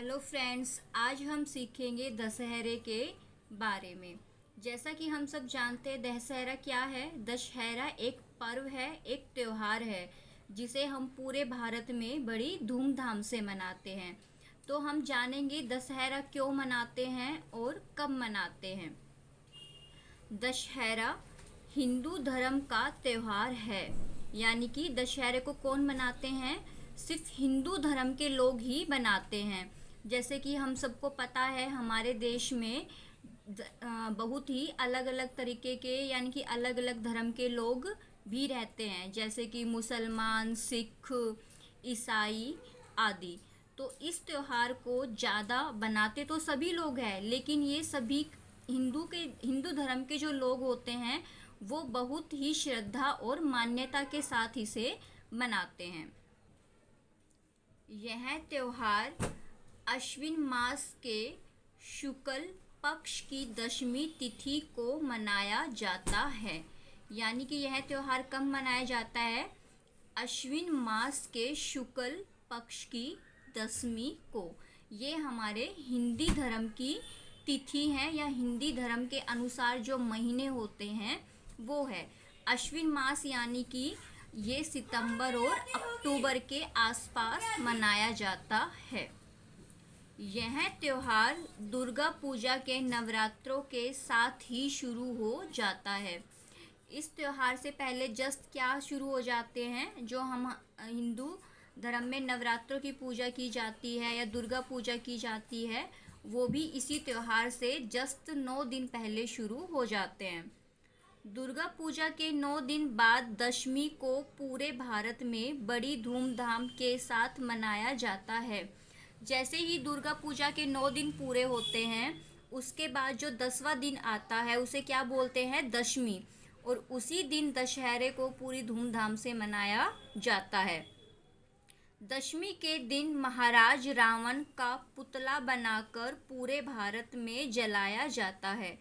Hello friends, आज हम सीखेंगे दशहरे के बारे में। जैसा कि हम सब जानते हैं, दशहरा क्या है। दशहरा एक पर्व है, एक त्योहार है जिसे हम पूरे भारत में बड़ी धूमधाम से मनाते हैं। तो हम जानेंगे दशहरा क्यों मनाते हैं और कब मनाते हैं। दशहरा हिंदू धर्म का त्योहार है, यानी कि दशहरे को कौन मनाते हैं? सिर्फ हिंदू धर्म के लोग ही मनाते हैं। जैसे कि हम सबको पता है, हमारे देश में बहुत ही अलग अलग तरीके के यानी कि अलग अलग धर्म के लोग भी रहते हैं, जैसे कि मुसलमान, सिख, ईसाई आदि। तो इस त्योहार को ज़्यादा बनाते तो सभी लोग हैं, लेकिन ये सभी हिंदू धर्म के जो लोग होते हैं वो बहुत ही श्रद्धा और मान्यता के साथ इसे मनाते हैं। यह त्योहार अश्विन मास के शुक्ल पक्ष की दशमी तिथि को मनाया जाता है। यानी कि यह त्योहार कब मनाया जाता है? अश्विन मास के शुक्ल पक्ष की दशमी को। ये हमारे हिंदी धर्म की तिथि है, या हिंदी धर्म के अनुसार जो महीने होते हैं वो है अश्विन मास, यानी कि ये सितंबर और अक्टूबर के आसपास मनाया जाता है। यह त्योहार दुर्गा पूजा के नवरात्रों के साथ ही शुरू हो जाता है। इस त्योहार से पहले जस्ट क्या शुरू हो जाते हैं, जो हम हिंदू धर्म में नवरात्रों की पूजा की जाती है या दुर्गा पूजा की जाती है, वो भी इसी त्योहार से जस्ट 9 दिन पहले शुरू हो जाते हैं। दुर्गा पूजा के 9 दिन बाद दशमी को पूरे भारत में बड़ी धूमधाम के साथ मनाया जाता है। जैसे ही दुर्गा पूजा के 9 दिन पूरे होते हैं, उसके बाद जो 10वां दिन आता है उसे क्या बोलते हैं? दशमी। और उसी दिन दशहरे को पूरी धूमधाम से मनाया जाता है। दशमी के दिन महाराज रावण का पुतला बनाकर पूरे भारत में जलाया जाता है।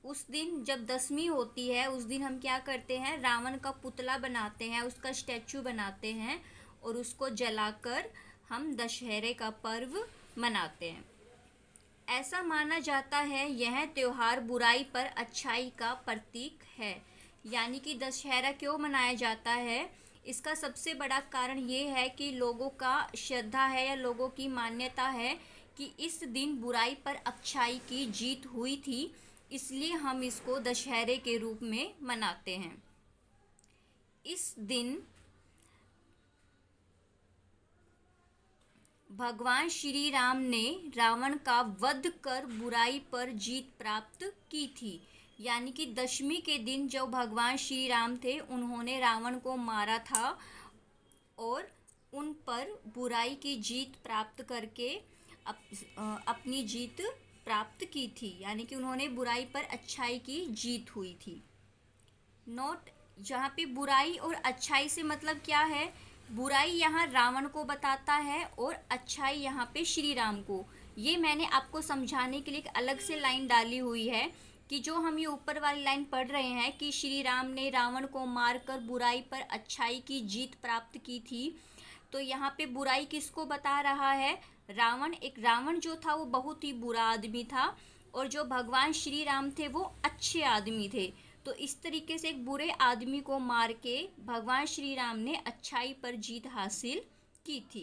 उस दिन जब दशमी होती है, उस दिन हम क्या करते हैं? रावण का पुतला बनाते हैं, उसका स्टैचू बनाते हैं और उसको जलाकर हम दशहरे का पर्व मनाते हैं। ऐसा माना जाता है यह त्योहार बुराई पर अच्छाई का प्रतीक है। यानी कि दशहरा क्यों मनाया जाता है? इसका सबसे बड़ा कारण ये है कि लोगों का श्रद्धा है या लोगों की मान्यता है कि इस दिन बुराई पर अच्छाई की जीत हुई थी, इसलिए हम इसको दशहरे के रूप में मनाते हैं। इस दिन भगवान श्री राम ने रावण का वध कर बुराई पर जीत प्राप्त की थी। यानी कि दशमी के दिन जो भगवान श्री राम थे, उन्होंने रावण को मारा था और उन पर बुराई की जीत प्राप्त करके अपनी जीत प्राप्त की थी। यानी कि उन्होंने बुराई पर अच्छाई की जीत हुई थी। नोट, जहाँ पे बुराई और अच्छाई से मतलब क्या है? बुराई यहाँ रावण को बताता है और अच्छाई यहाँ पे श्री राम को। ये मैंने आपको समझाने के लिए एक अलग से लाइन डाली हुई है कि जो हम ये ऊपर वाली लाइन पढ़ रहे हैं कि श्री राम ने रावण को मारकर बुराई पर अच्छाई की जीत प्राप्त की थी, तो यहाँ पे बुराई किसको बता रहा है? रावण जो था वो बहुत ही बुरा आदमी था, और जो भगवान श्री राम थे वो अच्छे आदमी थे। तो इस तरीके से एक बुरे आदमी को मार के भगवान श्री राम ने अच्छाई पर जीत हासिल की थी।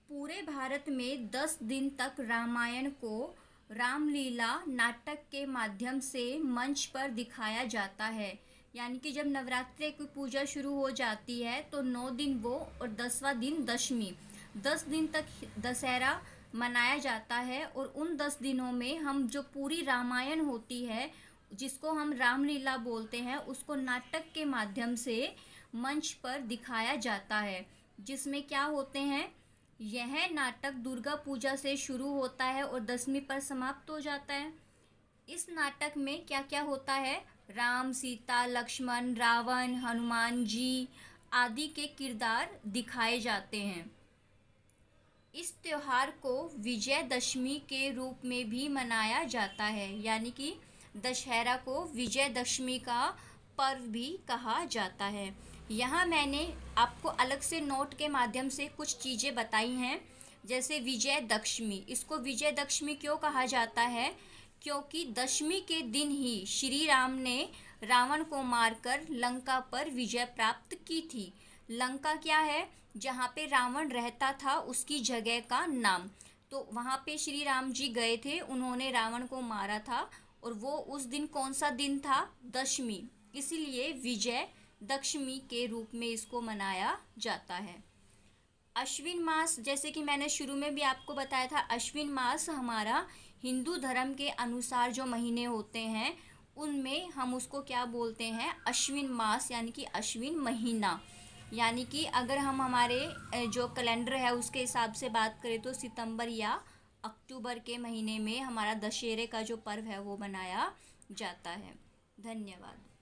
पूरे भारत में 10 दिन तक रामायण को रामलीला नाटक के माध्यम से मंच पर दिखाया जाता है। यानी कि जब नवरात्रि की पूजा शुरू हो जाती है तो 9 दिन वो और 10वां दिन दशमी, 10 दिन तक दशहरा मनाया जाता है। और उन 10 दिनों में हम जो पूरी रामायण होती है, जिसको हम रामलीला बोलते हैं, उसको नाटक के माध्यम से मंच पर दिखाया जाता है। जिसमें क्या होते हैं? यह नाटक दुर्गा पूजा से शुरू होता है और दशमी पर समाप्त हो जाता है। इस नाटक में क्या क्या होता है? राम, सीता, लक्ष्मण, रावण, हनुमान जी आदि के किरदार दिखाए जाते हैं। इस त्योहार को विजयदशमी के रूप में भी मनाया जाता है। यानी कि दशहरा को विजयदशमी का पर्व भी कहा जाता है। यहाँ मैंने आपको अलग से नोट के माध्यम से कुछ चीज़ें बताई हैं। जैसे विजयदशमी, इसको विजयदशमी क्यों कहा जाता है? क्योंकि दशमी के दिन ही श्री राम ने रावण को मारकर लंका पर विजय प्राप्त की थी। लंका क्या है? जहाँ पे रावण रहता था उसकी जगह का नाम। तो वहाँ पे श्री राम जी गए थे, उन्होंने रावण को मारा था, और वो उस दिन कौन सा दिन था? दशमी। इसीलिए विजय दशमी के रूप में इसको मनाया जाता है। अश्विन मास, जैसे कि मैंने शुरू में भी आपको बताया था, अश्विन मास हमारा हिंदू धर्म के अनुसार जो महीने होते हैं उनमें हम उसको क्या बोलते हैं? अश्विन मास, यानी कि अश्विन महीना। यानी कि अगर हम हमारे जो कैलेंडर है उसके हिसाब से बात करें तो सितंबर या अक्टूबर के महीने में हमारा दशहरे का जो पर्व है वो मनाया जाता है। धन्यवाद।